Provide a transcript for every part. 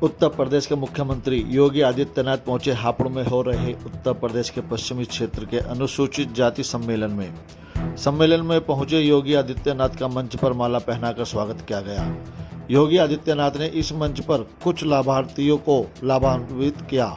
उत्तर प्रदेश के मुख्यमंत्री योगी आदित्यनाथ पहुंचे हापुड़ में हो रहे उत्तर प्रदेश के पश्चिमी क्षेत्र के अनुसूचित जाति सम्मेलन में पहुंचे योगी आदित्यनाथ का मंच पर माला पहनाकर स्वागत किया गया। योगी आदित्यनाथ ने इस मंच पर कुछ लाभार्थियों को लाभान्वित किया।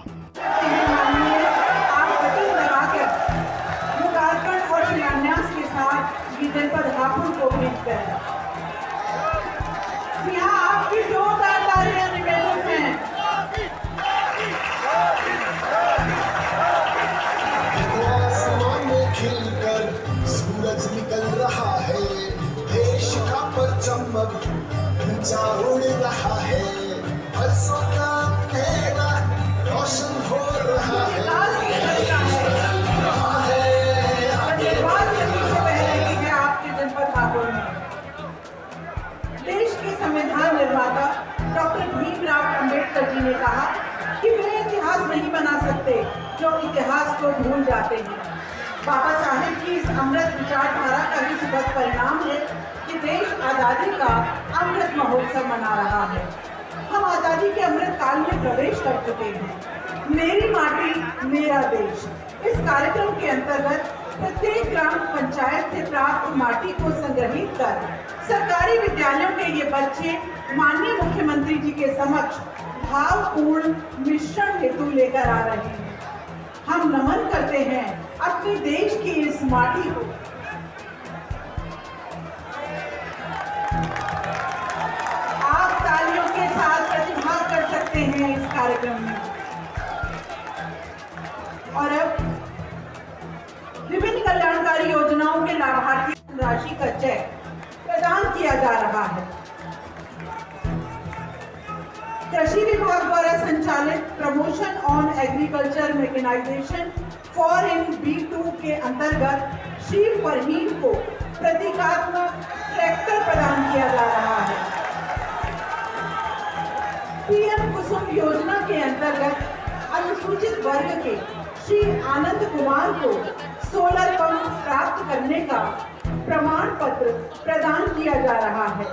सूरज निकल रहा है, देश का परचम ऊंचा उड़ रहा है, बरसों का अंधेरा रोशन हो रहा है। आपके जनपद हापुड़ में देश के संविधान निर्माता डॉक्टर भीमराव अम्बेडकर जी ने कहा कि वे इतिहास नहीं बना सकते जो इतिहास को भूल जाते हैं। बाबा साहेब की इस अमृत विचारधारा का भी सुखद परिणाम है कि देश आज़ादी का अमृत महोत्सव मना रहा है। हम आज़ादी के अमृत काल में प्रवेश कर चुके हैं। मेरी माटी मेरा देश इस कार्यक्रम के अंतर्गत प्रत्येक ग्राम पंचायत से प्राप्त माटी को संग्रहित कर सरकारी विद्यालयों के ये बच्चे माननीय मुख्यमंत्री जी के समक्ष भावपूर्ण मिश्रण हेतु लेकर आ रहे हैं। हम नमन करते हैं अपने देश की इस माटी को। आप तालियों के साथ प्रतिभाग कर सकते हैं इस कार्यक्रम में। और अब विभिन्न कल्याणकारी योजनाओं के लाभार्थी राशि का चेक प्रदान किया जा रहा है। कृषि विभाग द्वारा संचालित promotion on agriculture mechanization for in B2 के अंतर्गत श्री फरहीन को प्रतीकात्मक ट्रैक्टर प्रदान किया जा रहा है। PM कुसुम योजना के अंतर्गत अनुसूचित वर्ग के श्री आनंद कुमार को सोलर पंप प्राप्त करने का प्रमाण पत्र प्रदान किया जा रहा है।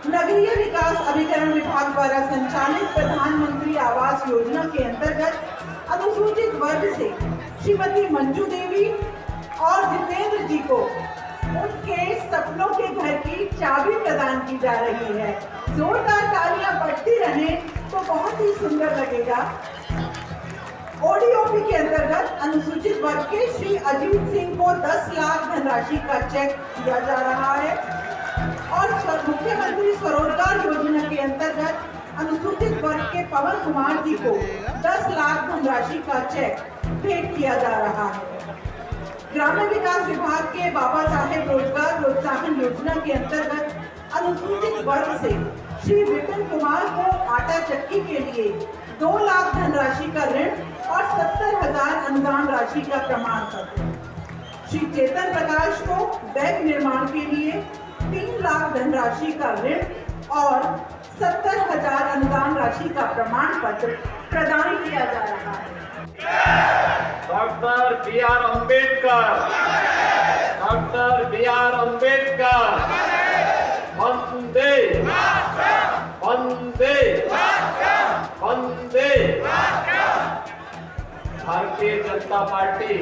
नगरीय विकास अभिकरण विभाग द्वारा संचालित प्रधानमंत्री आवास योजना के अंतर्गत अनुसूचित वर्ग से श्रीमती मंजू देवी और जितेंद्र जी को उनके सपनों के घर की चाबी प्रदान की जा रही है। जोरदार तालियां बढ़ती रहे तो बहुत ही सुंदर लगेगा। ODOP के अंतर्गत अनुसूचित वर्ग के श्री अजीत सिंह को 10 लाख धनराशि का चेक दिया जा रहा है और मुख्यमंत्री स्वरोजगार योजना के अंतर्गत अनुसूचित वर्ग के पवन कुमार जी को 10 लाख धनराशि का चेक भेंट किया जा रहा है। ग्रामीण विकास विभाग के बाबा साहेब रोजगार प्रोत्साहन योजना के अंतर्गत अनुसूचित वर्ग से श्री विपिन कुमार को आटा चक्की के लिए 2 लाख धनराशि का ऋण और 70,000 अनुदान राशि का प्रमाण पत्र। श्री चेतन प्रकाश को बैग निर्माण के लिए 3 लाख धनराशि का ऋण और 70,000 अनुदान राशि का प्रमाण पत्र प्रदान किया जा रहा है। Doctor B.R. Ambedkar, doctor B.R. Ambedkar, वंदे वंदे वंदे। भारतीय जनता पार्टी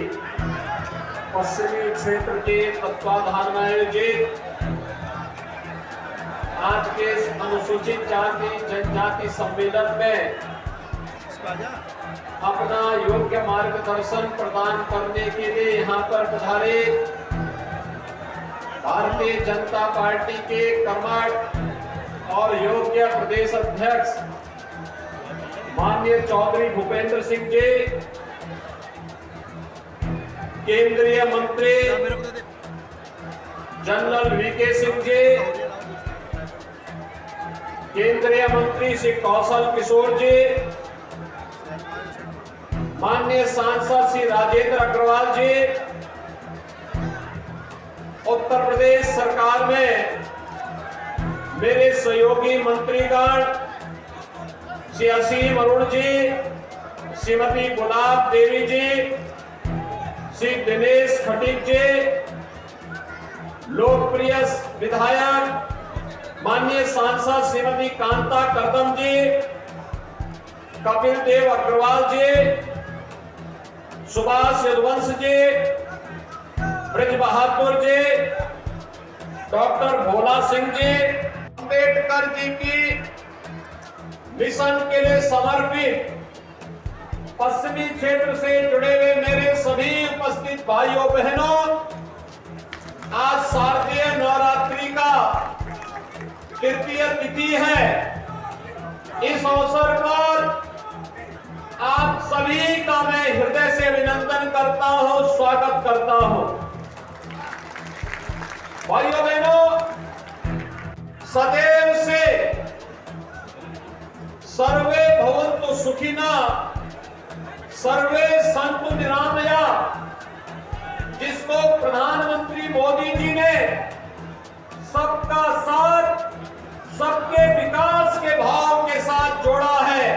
पश्चिमी क्षेत्र के तत्वाधान में आयोजित आज के अनुसूचित जाति जनजाति सम्मेलन में अपना योग्य मार्गदर्शन प्रदान करने के लिए यहाँ पर पधारे भारतीय जनता पार्टी के कर्मठ और योग्य प्रदेश अध्यक्ष माननीय चौधरी भूपेंद्र सिंह जी, केंद्रीय मंत्री जनरल VK सिंह जी, केंद्रीय मंत्री श्री कौशल किशोर जी, माननीय सांसद श्री राजेंद्र अग्रवाल जी, उत्तर प्रदेश सरकार में मेरे सहयोगी मंत्रीगण श्री असीम अरुण जी, श्रीमती गुलाब देवी जी, श्री दिनेश खटीक जी, लोकप्रिय विधायक माननीय सांसद श्रीमती कांता करदम जी, कपिल देव अग्रवाल जी, सुभाष यदुवंश जी, ब्रज बहादुर जी, डॉक्टर भोला सिंह जी, अम्बेडकर जी की मिशन के लिए समर्पित पश्चिमी क्षेत्र से जुड़े हुए मेरे सभी उपस्थित भाइयों बहनों, आज शारदीय नवरात्रि का तृतीय तिथि है। इस अवसर पर आप सभी का मैं हृदय से अभिनंदन करता हूं, स्वागत करता हूं। भाइयों बहनों, सदैव से सर्वे भवन्तु सुखिना सर्वे सन्तु निरामया, जिसको प्रधानमंत्री मोदी जी ने सबका साथ, सबके विकास के भाव के साथ जोड़ा है,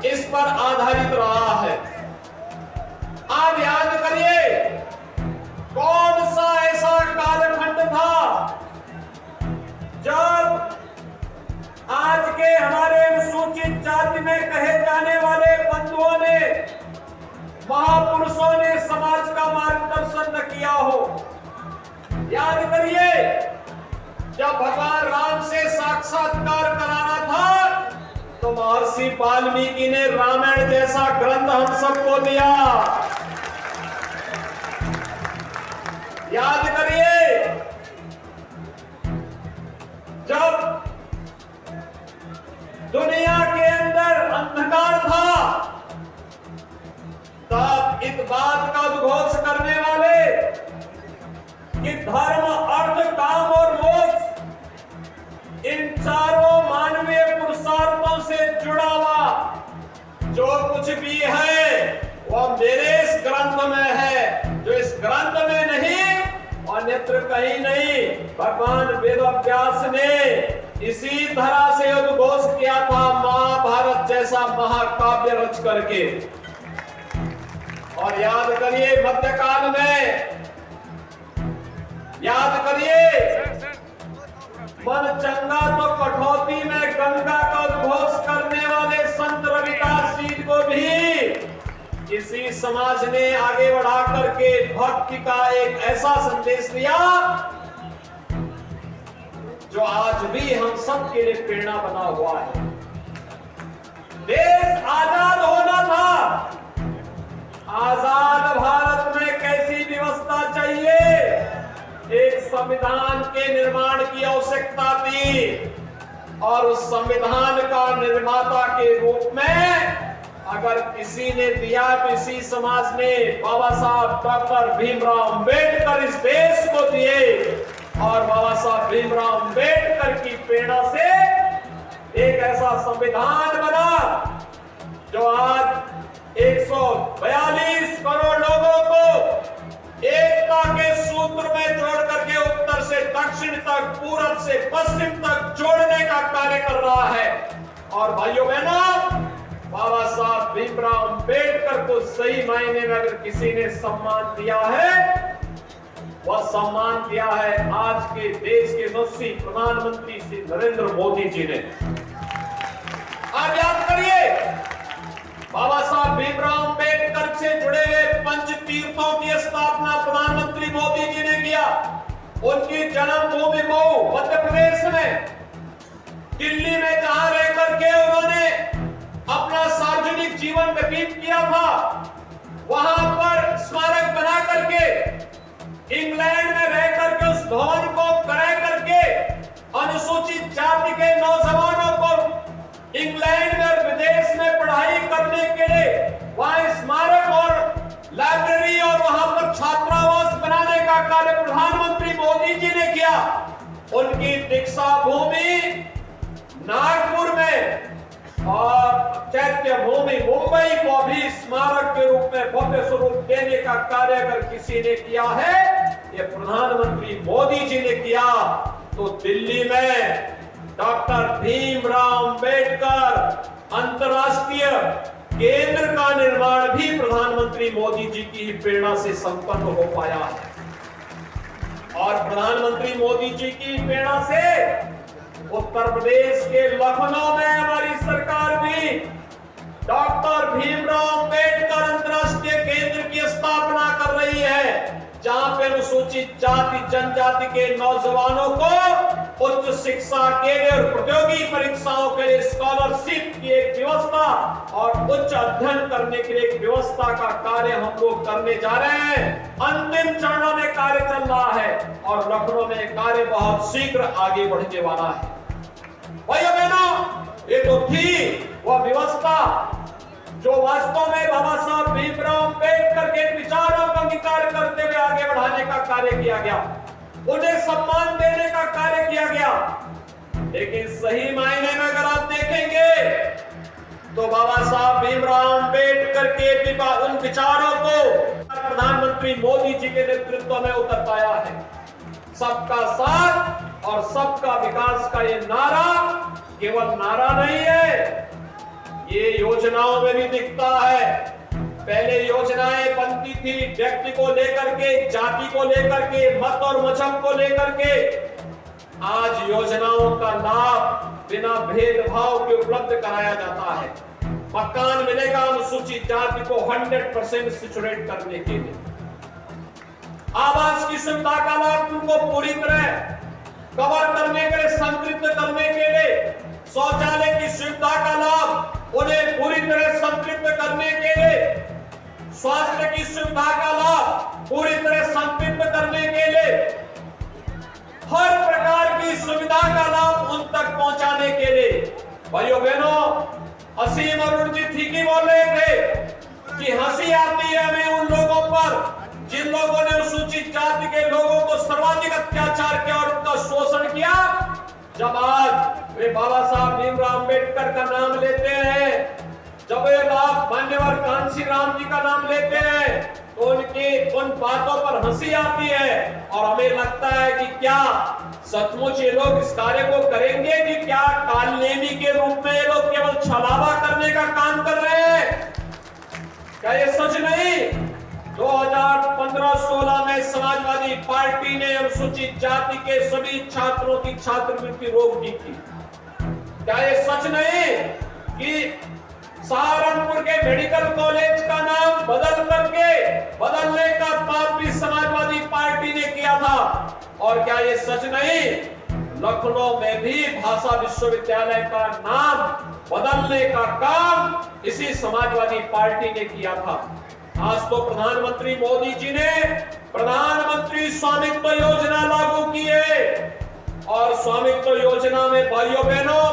इस पर आधारित रहा है। आप याद करिए, कौन सा ऐसा कालखंड था जब आज के हमारे अनुसूचित जाति में कहे जाने वाले बंधुओं ने, महापुरुषों ने समाज का मार्गदर्शन न किया हो। याद करिए, जब भगवान राम से साक्षात्कार कराना था तो महर्षि वाल्मीकि ने रामायण जैसा ग्रंथ हम सबको दिया। याद करिए, जब दुनिया के अंदर अंधकार था, तब इस बात का उद्घोष करने वाले कि धर्म, अर्थ, काम और मोक्ष, इन चारों मानवीय पुरुषार्थों से जुड़ा हुआ जो कुछ भी है वह मेरे इस ग्रंथ में है, जो इस ग्रंथ में नहीं अन्यत्र कहीं नहीं। भगवान वेदव्यास ने इसी तरह से उद्घोष किया था, महाभारत जैसा महाकाव्य रच करके। और याद करिए, मध्यकाल में याद करिए, मन चंगा तो कठौती में गंगा का उद्घोष करने वाले संत रविदास जी को भी इसी समाज ने आगे बढ़ा करके भक्ति का एक ऐसा संदेश दिया जो आज भी हम सब के लिए प्रेरणा बना हुआ है। देश आजाद होना था, आजाद भारत में कैसी व्यवस्था चाहिए, एक संविधान के निर्माण की आवश्यकता थी। और उस संविधान का निर्माता के रूप में अगर किसी ने दिया तो इसी समाज ने बाबा साहब डॉक्टर भीमराव अंबेडकर इस देश को दिए। और बाबा साहब भीमराव अंबेडकर की प्रेरणा से एक ऐसा संविधान बना जो आज 142 करोड़ लोगों को एकता के सूत्र में जोड़ करके उत्तर से दक्षिण तक, पूरब से पश्चिम तक जोड़ने का कार्य कर रहा है। और भाइयों बहनों, बाबा साहब भीमराव अंबेडकर को सही मायने में अगर किसी ने सम्मान दिया है, वह सम्मान दिया है आज के देश के यशस्वी प्रधानमंत्री श्री नरेंद्र मोदी जी ने। आप याद करिए, बाबा साहब भीमराव अंबेडकर से जुड़े हुए पंच तीर्थों की स्थापना प्रधानमंत्री मोदी जी ने किया। उनकी जन्मभूमि मऊ मध्य प्रदेश में, दिल्ली में जहां रह करके उन्होंने अपना सार्वजनिक जीवन व्यतीत किया था, वहां पर स्मारक बना करके, इंग्लैंड में रह करके उस भवन को क्रय करके अनुसूचित जाति के नौजवानों को इंग्लैंड में और विदेश में पढ़ाई करने के लिए वहां स्मारक और लाइब्रेरी और वहां पर छात्रावास बनाने का कार्य प्रधानमंत्री मोदी जी ने किया। उनकी दीक्षा भूमि नागपुर में और चैत्य भूमि मुंबई को भी स्मारक के रूप में भव्य स्वरूप देने का कार्य अगर किसी ने किया है, ये प्रधानमंत्री मोदी जी ने किया। तो दिल्ली में डॉक्टर भीमराव अंबेडकर अंतर्राष्ट्रीय केंद्र का निर्माण भी प्रधानमंत्री मोदी जी की प्रेरणा से संपन्न हो पाया है। और प्रधानमंत्री मोदी जी की प्रेरणा से उत्तर प्रदेश के लखनऊ में हमारी सरकार भी डॉक्टर भीमराव अंबेडकर अंतर्राष्ट्रीय केंद्र की स्थापना कर रही है, जहां पे अनुसूचित जाति जनजाति के नौजवानों को उच्च शिक्षा के लिए और प्रतियोगी परीक्षाओं के लिए स्कॉलरशिप की एक व्यवस्था और उच्च अध्ययन करने के लिए एक व्यवस्था का कार्य हम लोग करने जा रहे हैं। अंतिम चरणों में कार्य चल रहा है और लखनऊ में कार्य बहुत शीघ्र आगे बढ़ने वाला है। भाइयों बहनों, ये तो थी वह व्यवस्था जो वास्तव में बाबा साहब भीमराव अंबेडकर के विचारों को अंगीकार करते हुए आगे बढ़ाने का कार्य किया गया, उन्हें सम्मान देने का कार्य किया गया। लेकिन सही मायने में अगर आप देखेंगे तो बाबा साहब भीमराव अंबेडकर के उन विचारों को प्रधानमंत्री मोदी जी के नेतृत्व में उतर पाया है। सबका साथ और सबका विकास का ये नारा केवल नारा नहीं है, ये योजनाओं में भी दिखता है। पहले योजनाएं बनती थी व्यक्ति को लेकर के, जाति को लेकर के, मत और मजहब को लेकर के। आज योजनाओं का लाभ बिना भेदभाव के उपलब्ध कराया जाता है। मकान मिलेगा अनुसूचित जाति को 100% सिचुएट करने के लिए। आवास की सुविधा का लाभ उनको पूरी तरह कवर करने के लिए, संतृप्त करने के लिए, शौचालय की सुविधा का लाभ उन्हें पूरी तरह संतृप्त करने के लिए, स्वास्थ्य की सुविधा का लाभ पूरी तरह संतृप्त करने के लिए, हर प्रकार की सुविधा का लाभ उन तक पहुंचाने के लिए। भाइयों बहनों, असीम अरुण जी ठीक ही बोल रहे थे कि हंसी आती है हमें उन लोगों पर जिन लोगों ने अनुसूचित जाति के लोगों को सर्वाधिक अत्याचार किया और उनका शोषण किया। जब आज वे बाबा साहब भीमराव अंबेडकर का नाम लेते हैं, जब वे मान्यवर कांशी राम जी का नाम लेते हैं, तो उनकी उन बातों पर हंसी आती है और हमें लगता है कि क्या सचमुच ये लोग इस कार्य को करेंगे कि क्या कालनेमी के रूप में ये लोग केवल छलावा करने का काम कर रहे हैं? क्या ये सच नहीं? 2015-16 में समाजवादी पार्टी ने अनुसूचित जाति के सभी छात्रों की छात्रवृत्ति रोक दी थी। क्या ये सच नहीं कि सहारनपुर के मेडिकल कॉलेज का नाम बदलने का पाप भी समाजवादी पार्टी ने किया था? और क्या ये सच नहीं लखनऊ में भी भाषा विश्वविद्यालय का नाम बदलने का काम इसी समाजवादी पार्टी ने किया था? आज तो प्रधानमंत्री मोदी जी ने प्रधानमंत्री स्वामित्व योजना लागू की है और स्वामित्व योजना में भाइयों बहनों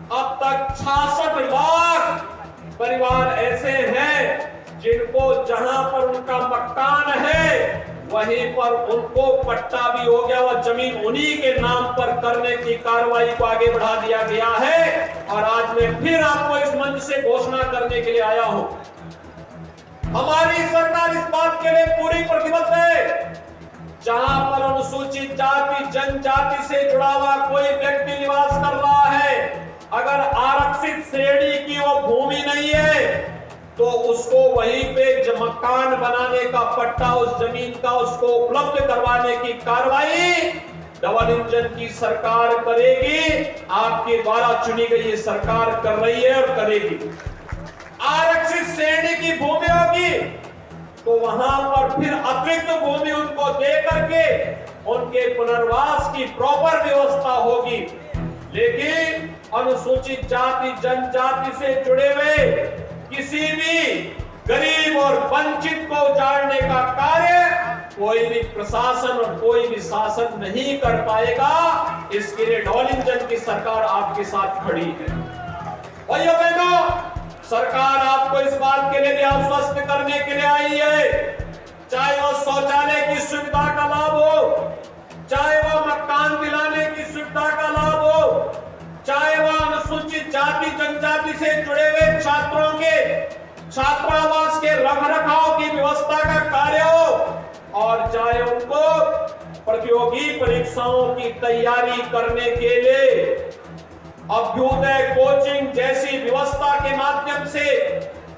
अब तक 66 लाख परिवार ऐसे हैं जिनको जहां पर उनका मकान है वहीं पर उनको पट्टा भी हो गया, वह जमीन उन्हीं के नाम पर करने की कार्रवाई को आगे बढ़ा दिया गया है। और आज मैं फिर आपको इस मंच से घोषणा करने के लिए आया हूं, हमारी सरकार इस बात के लिए पूरी प्रतिबद्ध है, जहां पर अनुसूचित जाति जनजाति से जुड़ा हुआ कोई व्यक्ति निवास कर रहा है, अगर आरक्षित श्रेणी की वो भूमि नहीं है तो उसको वहीं पे मकान बनाने का पट्टा उस जमीन का उसको उपलब्ध करवाने की कार्रवाई डबल इंजन की सरकार करेगी। आपके द्वारा चुनी गई ये सरकार कर रही है और करेगी। आरक्षित श्रेणी की भूमि होगी तो वहां पर फिर अतिरिक्त भूमि उनको दे करके उनके पुनर्वास की प्रॉपर व्यवस्था होगी। लेकिन अनुसूचित जाति जनजाति से जुड़े हुए किसी भी गरीब और वंचित को उजाड़ने का कार्य कोई भी प्रशासन और कोई भी शासन नहीं कर पाएगा। इसके लिए डबल इंजन की सरकार आपके साथ खड़ी है। भाइयों बहनों, सरकार आपको इस बात के लिए भी आश्वस्त करने के लिए आई है, चाहे वो शौचालय की सुविधा का लाभ हो, चाहे वो मकान दिलाने की सुविधा का लाभ हो, चाहे वह अनुसूचित जाति जनजाति से जुड़े हुए छात्रों के छात्रावास के रखरखाव की व्यवस्था का कार्य हो, और चाहे उनको प्रतियोगी परीक्षाओं की तैयारी करने के लिए अभ्युदय कोचिंग जैसी व्यवस्था के माध्यम से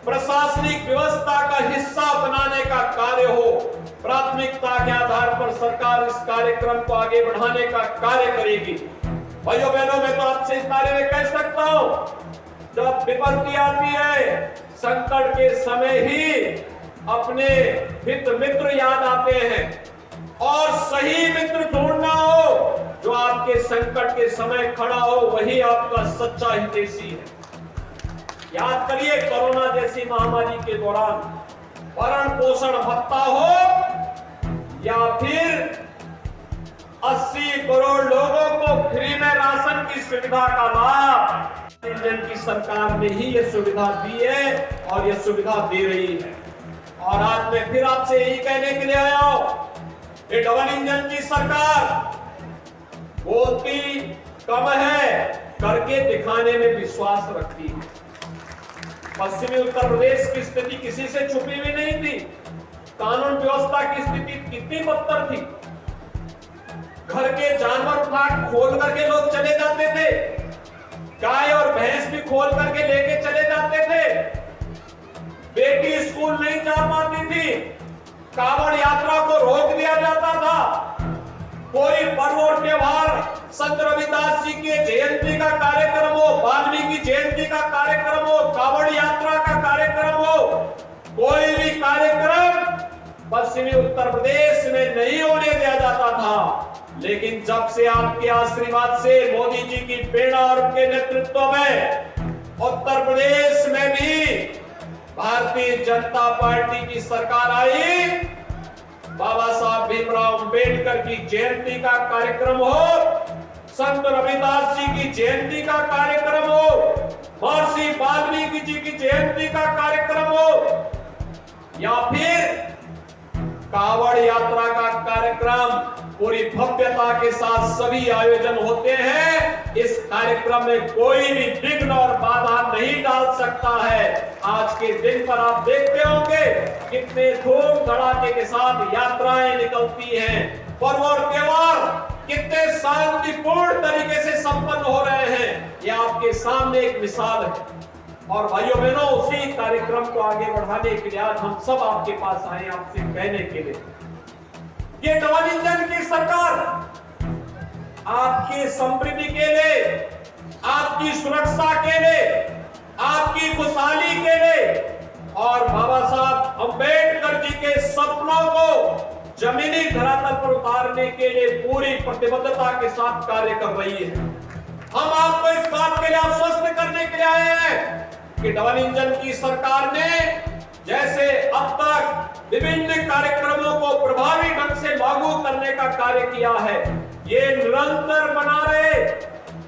प्रशासनिक व्यवस्था का हिस्सा बनाने का कार्य हो। प्राथमिकता के आधार पर सरकार इस कार्यक्रम को आगे बढ़ाने का कार्य करेगी। भाइयों बहनों, मैं तो आपसे इस बारे में कह सकता हूं, जब विपत्ति आती है, संकट के समय ही अपने हित मित्र याद आते हैं, और सही मित्र ढूंढना हो जो आपके संकट के समय खड़ा हो, वही आपका सच्चा हितैषी है। याद करिए, कोरोना जैसी महामारी के दौरान भरण पोषण भत्ता हो या फिर 80 करोड़ लोगों को फ्री में राशन की सुविधा का लाभ, इंजन की सरकार ने ही ये सुविधा दी है और ये सुविधा दे रही है। और आज मैं फिर आपसे यही कहने के लिए आया हूं, ये डबल इंजन की सरकार बोलती कम है, करके दिखाने में विश्वास रखती है। पश्चिमी उत्तर प्रदेश की स्थिति किसी से छुपी हुई नहीं थी। कानून व्यवस्था की स्थिति कितनी बदतर थी। घर के जानवर उठा खोल करके लोग चले जाते थे, गाय और भैंस भी खोल करके लेके चले जाते थे। बेटी स्कूल नहीं जा पाती थी, कांवड़ यात्रा को रोक दिया जाता था। कोई पर्व और त्योहार, संत रविदास जी के जयंती का कार्यक्रम हो, वाल्मीकि जयंती का कार्यक्रम हो, कांवड़ यात्रा का कार्यक्रम हो, कोई भी कार्यक्रम पश्चिमी उत्तर प्रदेश में नहीं होने दिया जाता था। लेकिन जब से आपके आशीर्वाद से, मोदी जी की प्रेरणा और उनके नेतृत्व में उत्तर प्रदेश में भी भारतीय जनता पार्टी की सरकार आई, बाबा साहब भीमराव अंबेडकर की जयंती का कार्यक्रम हो, संत रविदास जी की जयंती का कार्यक्रम हो, महर्षि वाल्मीकि जी की जयंती का कार्यक्रम हो, या फिर कांवड़ यात्रा का कार्यक्रम पूरी भव्यता के साथ सभी आयोजन होते हैं। इस कार्यक्रम में कोई भी विघ्न और बाधा नहीं डाल सकता है। आज के दिन पर आप देखते होंगे कितने धूम धड़ाके के साथ यात्राएं निकलती हैं, पर्व और त्योहार कितने शांतिपूर्ण तरीके से संपन्न हो रहे हैं। ये आपके सामने एक मिसाल है। और भाइयों बहनों, उसी कार्यक्रम को आगे बढ़ाने के लिए आज हम सब आपके पास आए, आपसे कहने के लिए, ये डबल इंजन की सरकार आपकी समृद्धि के लिए, आपकी सुरक्षा के लिए, आपकी खुशहाली के लिए और बाबा साहब अंबेडकर जी के सपनों को जमीनी धरातल पर उतारने के लिए पूरी प्रतिबद्धता के साथ कार्य कर रही है। हम आपको इस बात के लिए आश्वस्त करने के लिए आए हैं कि डबल इंजन की सरकार ने जैसे अब तक विभिन्न कार्यक्रमों को प्रभावी ढंग से लागू करने का कार्य किया है, ये निरंतर बना रहे,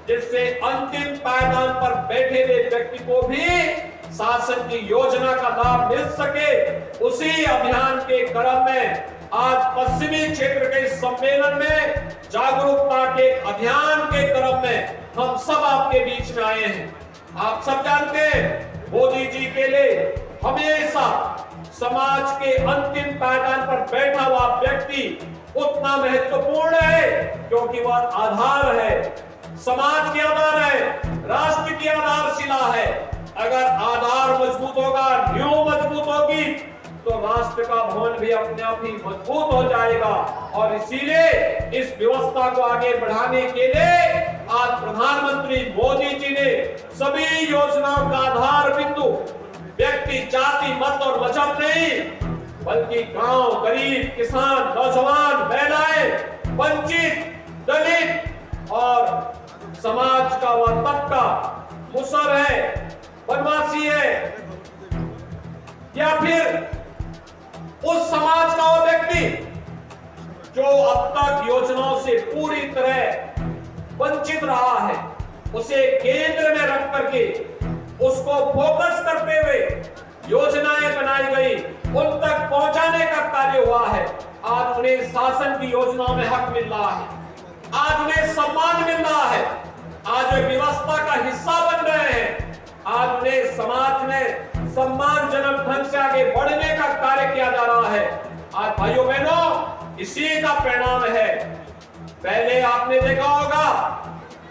जिससे अंतिम पायदान पर बैठे हुए व्यक्ति को भी शासन की योजना का लाभ मिल सके। उसी अभियान के क्रम में आज पश्चिमी क्षेत्र के सम्मेलन में जागरूकता के अभियान के क्रम में हम सब आपके बीच में आए हैं। आप सब जानते हैं, मोदी जी के लिए हमेशा समाज के अंतिम पायदान पर बैठा हुआ व्यक्ति उतना महत्वपूर्ण है, क्योंकि वह आधार है, समाज के आधार है, राष्ट्र की आधारशिला है। अगर आधार मजबूत होगा, नींव मजबूत होगी, तो राष्ट्र का भवन भी अपने आप ही मजबूत हो जाएगा। और इसीलिए इस व्यवस्था को आगे बढ़ाने के लिए आज प्रधानमंत्री मोदी जी ने सभी योजनाओं का आधार बिंदु व्यक्ति, जाति, मत और मजहब नहीं, बल्कि गांव, गरीब, किसान, नौजवान, महिलाएं, वंचित, दलित और समाज का वह तबका, मुसर है, बनवासी है, या फिर उस समाज का वो व्यक्ति जो अब तक योजनाओं से पूरी तरह वंचित रहा है, उसे केंद्र में रख करके उसको फोकस करते हुए योजनाएं बनाई गई, उन तक पहुंचाने का कार्य हुआ है। आज उन्हें शासन की योजनाओं में हक मिल रहा है, आज उन्हें सम्मान मिल रहा है, आज वे व्यवस्था का हिस्सा बन रहे हैं, आज उन्हें समाज में सम्मानजनक ढंग से आगे बढ़ने का कार्य किया जा रहा है। आज भाइयों बहनों, इसी का परिणाम है। पहले आपने देखा होगा,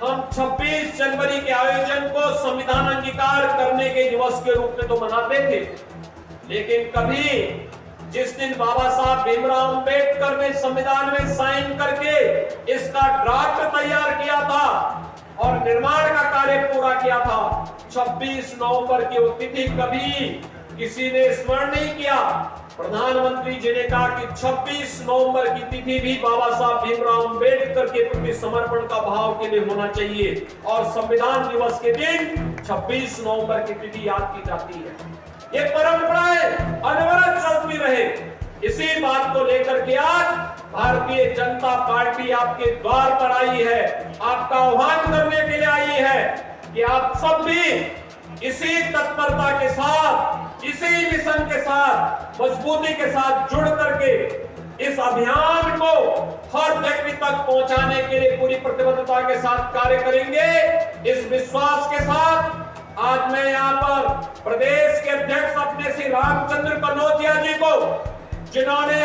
हम 26 जनवरी के आयोजन को संविधान अंगीकार करने के दिवस के रूप में तो मनाते थे, लेकिन कभी जिस दिन बाबा साहब भीमराव अंबेडकर ने संविधान में साइन करके इसका ड्राफ्ट तैयार किया था, और निर्माण का कार्य पूरा किया था। 26 नवंबर की वो तिथि कभी किसी ने स्मरण नहीं किया। प्रधानमंत्री जी ने कहा कि 26 नवंबर की तिथि भी बाबा साहब भीमराव अंबेडकर के प्रति समर्पण का भाव के लिए होना चाहिए और संविधान दिवस के दिन 26 नवंबर की तिथि याद की जाती है। ये परंपराएं अनवरत चलती रहे। इसी बात को लेकर के आज भारतीय जनता पार्टी आपके द्वार पर आई है, आपका आह्वान करने के लिए आई है कि आप सब भी इसी तत्परता के साथ, इसी मिशन के साथ, मजबूती के साथ जुड़ करके इस अभियान को हर व्यक्ति तक पहुंचाने के लिए पूरी प्रतिबद्धता के साथ कार्य करेंगे। इस विश्वास के साथ आज मैं यहाँ पर प्रदेश के अध्यक्ष अपने श्री रामचंद्र कनौजिया जी को, जिन्होंने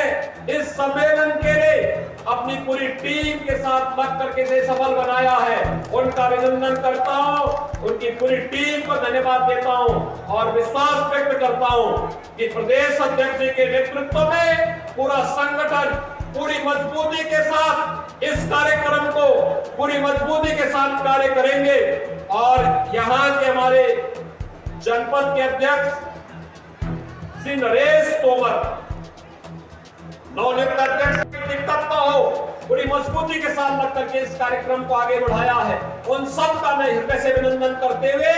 इस सम्मेलन के लिए अपनी पूरी टीम के साथ लग करके इसे सफल बनाया है, उनका अभिनंदन करता हूं, उनकी पूरी टीम को धन्यवाद देता हूं और विश्वास व्यक्त करता हूं कि प्रदेश अध्यक्ष जी के नेतृत्व में पूरा संगठन पूरी मजबूती के साथ इस कार्यक्रम को पूरी मजबूती के साथ कार्य करेंगे और यहाँ के हमारे जनपद के अध्यक्ष श्री नरेश तोमर, नवनियुक्त अध्यक्ष तत्व हो, पूरी मजबूती के साथ लग करके इस कार्यक्रम को आगे बढ़ाया है। उन सब का मैं हृदय से अभिनंदन करते हुए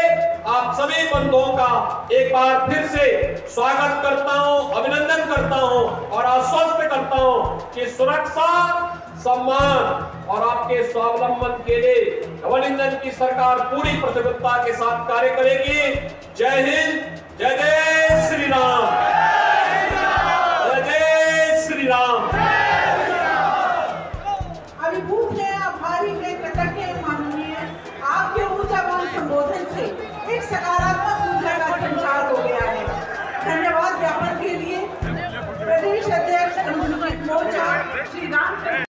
आप सभी बंधुओं का एक बार फिर से स्वागत करता हूं, अभिनंदन करता हूं और आश्वस्त करता हूं कि सुरक्षा, सम्मान और आपके स्वावलंबन के लिए डबल इंजन की सरकार पूरी प्रतिबद्धता के साथ कार्य करेगी। जय हिंद, जय जय श्री राम, जय जय श्री राम। अभिभूत है, आभारी है, कृतज्ञ है माननीय, आपके ऊर्जावान संबोधन से एक सकारात्मक ऊर्जा का संचार हो गया है। धन्यवाद ज्ञापन के लिए प्रदेश अध्यक्ष अनुसूचित मोर्चा श्री रामचंद्र